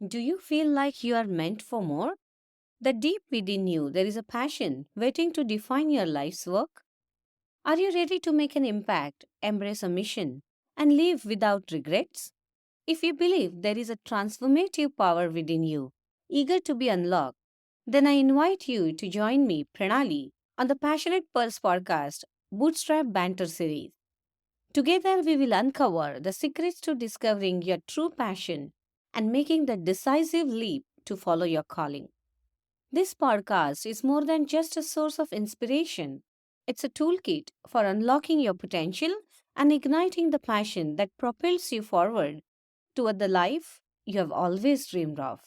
Do you feel like you are meant for more? That deep within you, there is a passion waiting to define your life's work? Are you ready to make an impact, embrace a mission, and live without regrets? If you believe there is a transformative power within you, eager to be unlocked, then I invite you to join me, Pranali, on the Passionate Pulse podcast, BootStrap Banter Series. Together, we will uncover the secrets to discovering your true passion and making the decisive leap to follow your calling. This podcast is more than just a source of inspiration, it's a toolkit for unlocking your potential and igniting the passion that propels you forward toward the life you have always dreamed of.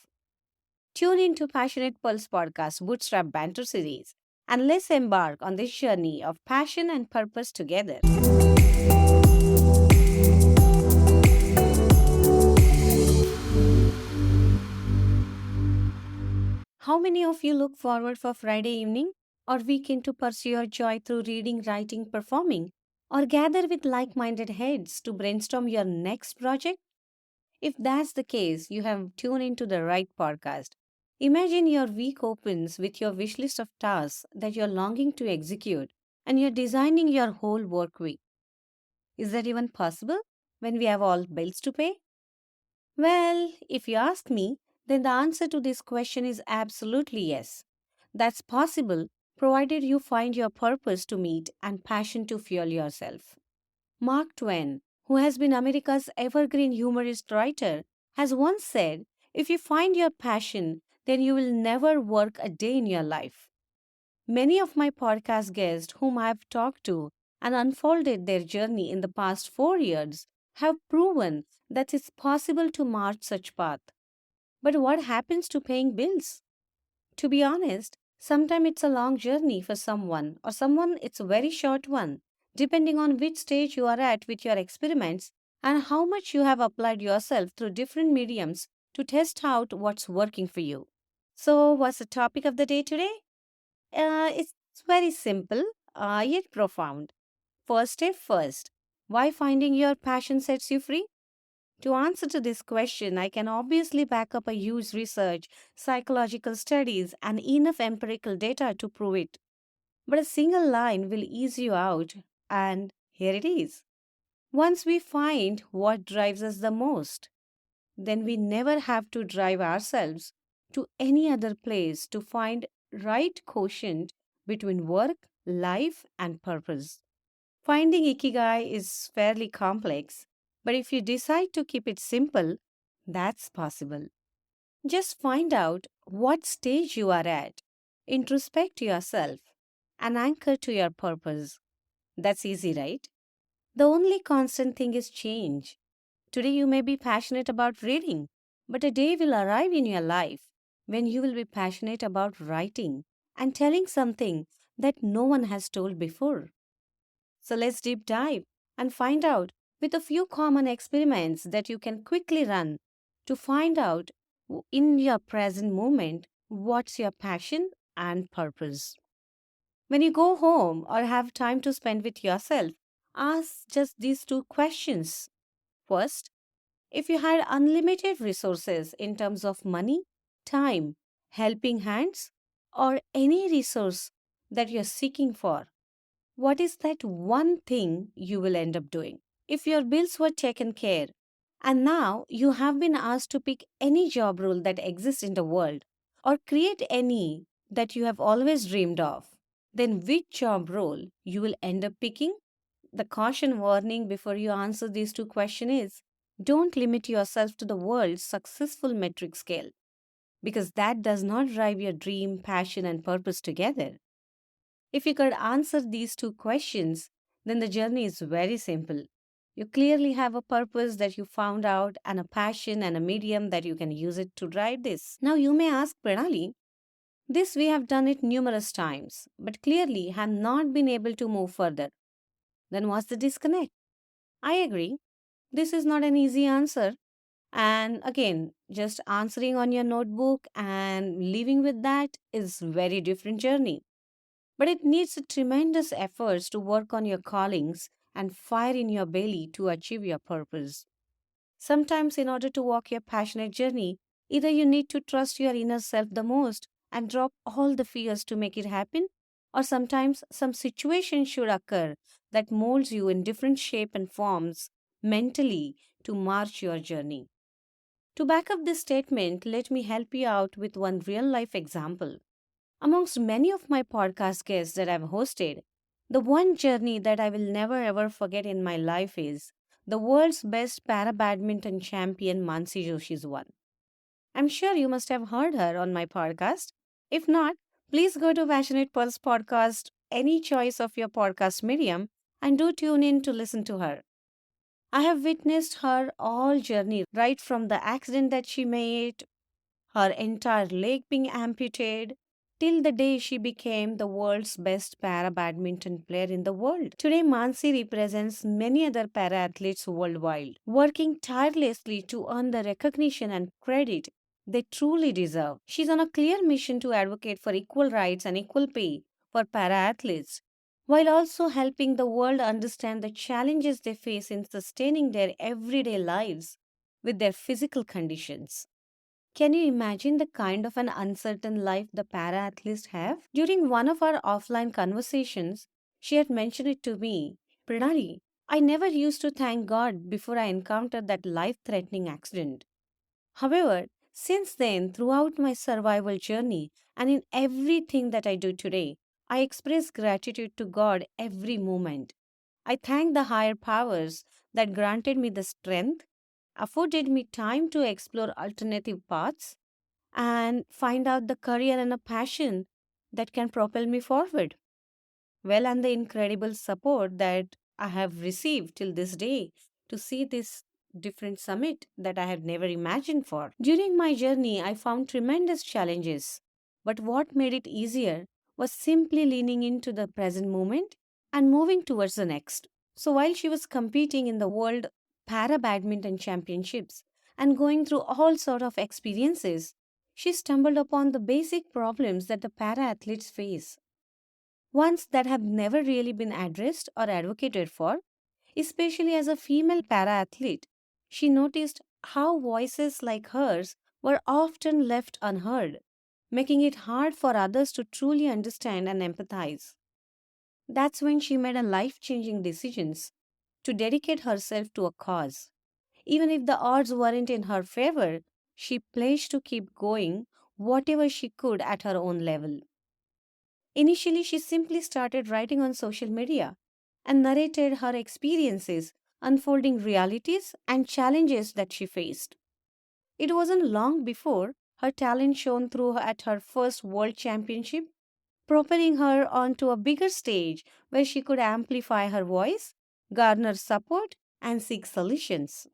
Tune in to Passionate Pulse Podcast Bootstrap Banter Series and let's embark on this journey of passion and purpose together. How many of you look forward for Friday evening or weekend to pursue your joy through reading, writing, performing, or gather with like minded heads to brainstorm your next project? If that's the case, you have tuned into the right podcast. Imagine your week opens with your wish list of tasks that you're longing to execute, and you're designing your whole work week. Is that even possible when we have all bills to pay? Well, if you ask me, then the answer to this question is absolutely yes. That's possible provided you find your purpose to meet and passion to fuel yourself. Mark Twain, who has been America's evergreen humorist writer, has once said, if you find your passion, then you will never work a day in your life. Many of my podcast guests, whom I have talked to and unfolded their journey in the past 4 years, have proven that it's possible to march such path. But what happens to paying bills? To be honest, sometimes it's a long journey for someone, or someone it's a very short one, depending on which stage you are at with your experiments and how much you have applied yourself through different mediums to test out what's working for you. So, what's the topic of the day today? It's very simple, yet profound. First step first. Why finding your passion sets you free? To answer to this question, I can obviously back up a huge research, psychological studies, and enough empirical data to prove it. But a single line will ease you out, and here it is. Once we find what drives us the most, then we never have to drive ourselves to any other place to find right quotient between work, life, and purpose. Finding ikigai is fairly complex, but if you decide to keep it simple, that's possible. Just find out what stage you are at, introspect yourself, and anchor to your purpose. That's easy, right? The only constant thing is change. Today you may be passionate about reading, but a day will arrive in your life when you will be passionate about writing and telling something that no one has told before. So let's deep dive and find out with a few common experiments that you can quickly run to find out in your present moment what's your passion and purpose. When you go home or have time to spend with yourself, ask just these two questions. First, if you had unlimited resources in terms of money, time, helping hands, or any resource that you're seeking for, what is that one thing you will end up doing? If your bills were taken care and now you have been asked to pick any job role that exists in the world or create any that you have always dreamed of, then which job role you will end up picking? The caution warning before you answer these two questions is don't limit yourself to the world's successful metric scale because that does not drive your dream, passion, and purpose together. If you could answer these two questions, then the journey is very simple. You clearly have a purpose that you found out and a passion and a medium that you can use it to drive this. Now you may ask Pranali, this we have done it numerous times, but clearly have not been able to move further. Then what's the disconnect? I agree. This is not an easy answer. And again, just answering on your notebook and living with that is very different journey. But it needs a tremendous efforts to work on your callings and fire in your belly to achieve your purpose. Sometimes, in order to walk your passionate journey, Either you need to trust your inner self the most and drop all the fears to make it happen, or sometimes some situation should occur that molds you in different shape and forms mentally to march your journey. To back up this statement, let me help you out with one real life example. Amongst many of my podcast guests that I've hosted, the one journey that I will never ever forget in my life is the world's best para badminton champion Mansi Joshi's one. I'm sure you must have heard her on my podcast. If not, please go to Passionate Pulse Podcast, any choice of your podcast medium, and do tune in to listen to her. I have witnessed her all journey, right from the accident that she made, her entire leg being amputated, till the day she became the world's best para badminton player in the world. Today, Mansi represents many other para athletes worldwide, working tirelessly to earn the recognition and credit they truly deserve. She's on a clear mission to advocate for equal rights and equal pay for para athletes, while also helping the world understand the challenges they face in sustaining their everyday lives with their physical conditions. Can you imagine the kind of an uncertain life the para athletes have? During one of our offline conversations, she had mentioned it to me. Pranali, I never used to thank God before I encountered that life threatening accident. However, since then, throughout my survival journey and in everything that I do today, I express gratitude to God every moment. I thank the higher powers that granted me the strength, afforded me time to explore alternative paths, and find out the career and a passion that can propel me forward. Well, and the incredible support that I have received till this day to see this different summit that I had never imagined for. During my journey, I found tremendous challenges, but what made it easier was simply leaning into the present moment and moving towards the next. So while she was competing in the World Para Badminton Championships and going through all sort of experiences, she stumbled upon the basic problems that the para athletes face, ones that have never really been addressed or advocated for, especially as a female para athlete. She noticed how voices like hers were often left unheard, making it hard for others to truly understand and empathize. That's when she made a life changing decision to dedicate herself to a cause. Even if the odds weren't in her favor, she pledged to keep going whatever she could at her own level. Initially, she simply started writing on social media and narrated her experiences, unfolding realities and challenges that she faced. It wasn't long before her talent shone through at her first World Championship, propelling her onto a bigger stage where she could amplify her voice, garner support, and seek solutions.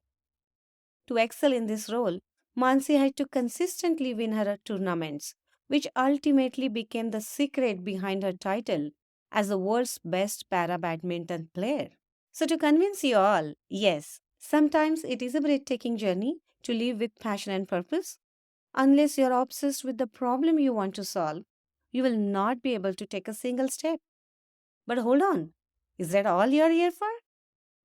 To excel in this role, Mansi had to consistently win her tournaments, which ultimately became the secret behind her title as the world's best para badminton player. So, to convince you all, yes, sometimes it is a breathtaking journey to live with passion and purpose. Unless you're obsessed with the problem you want to solve, you will not be able to take a single step. But hold on, is that all you're here for?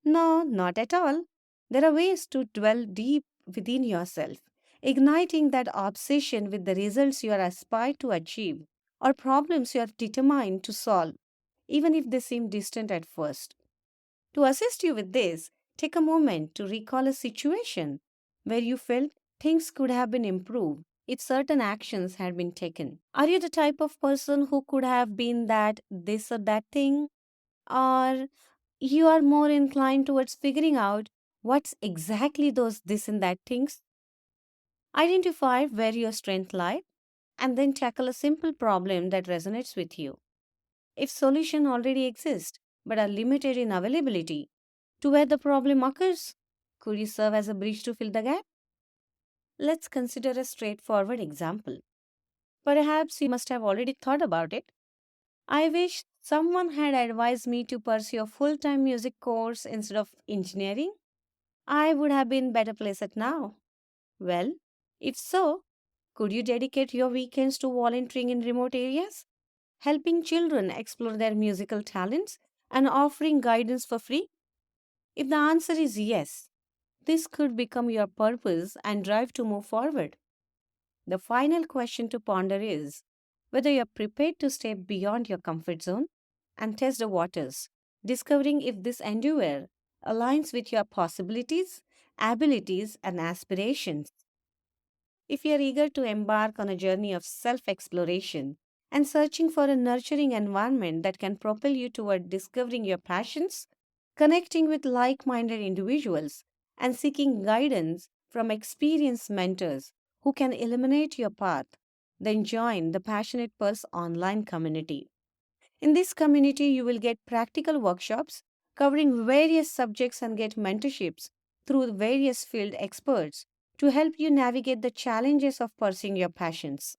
No, not at all. There are ways to dwell deep within yourself, igniting that obsession with the results you are aspired to achieve or problems you are determined to solve, even if they seem distant at first. To assist you with this, take a moment to recall a situation where you felt things could have been improved if certain actions had been taken. Are you the type of person who could have been that this or that thing? Or you are more inclined towards figuring out what's exactly those this and that things? Identify where your strengths lie and then tackle a simple problem that resonates with you. If solutions already exist but are limited in availability to where the problem occurs, could you serve as a bridge to fill the gap? Let's consider a straightforward example. Perhaps you must have already thought about it. I wish someone had advised me to pursue a full time music course instead of engineering. I would have been better placed now. Well, if so, could you dedicate your weekends to volunteering in remote areas, helping children explore their musical talents, and offering guidance for free? If the answer is yes, this could become your purpose and drive to move forward. The final question to ponder is whether you're prepared to step beyond your comfort zone and test the waters, discovering if this endeavor aligns with your possibilities, abilities, and aspirations. If you're eager to embark on a journey of self exploration and searching for a nurturing environment that can propel you toward discovering your passions, connecting with like minded individuals, and seeking guidance from experienced mentors who can illuminate your path, then join the Passionate Pulse online community. In this community, you will get practical workshops covering various subjects and get mentorships through various field experts to help you navigate the challenges of pursuing your passions.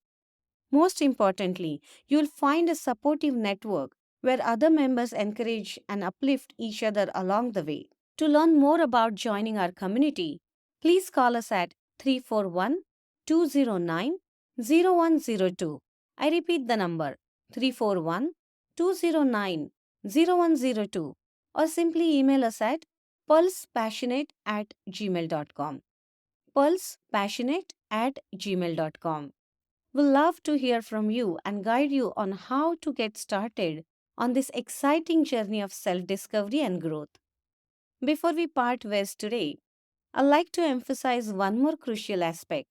Most importantly, you'll find a supportive network where other members encourage and uplift each other along the way. To learn more about joining our community, please call us at 341 209 0102. I repeat the number 341 209 0102 or simply email us at pulsepassionate@gmail.com. Pulsepassionate@gmail.com. We'll love to hear from you and guide you on how to get started on this exciting journey of self discovery and growth. Before we part ways today, I'd like to emphasize one more crucial aspect.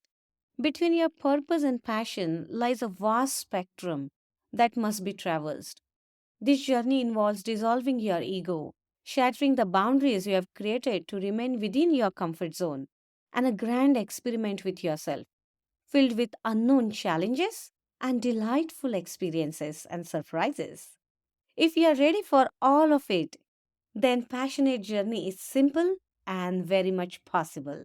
Between your purpose and passion lies a vast spectrum that must be traversed. This journey involves dissolving your ego, shattering the boundaries you have created to remain within your comfort zone, and a grand experiment with yourself, filled with unknown challenges and delightful experiences and surprises. If you are ready for all of it, then Passionate Journey is simple and very much possible.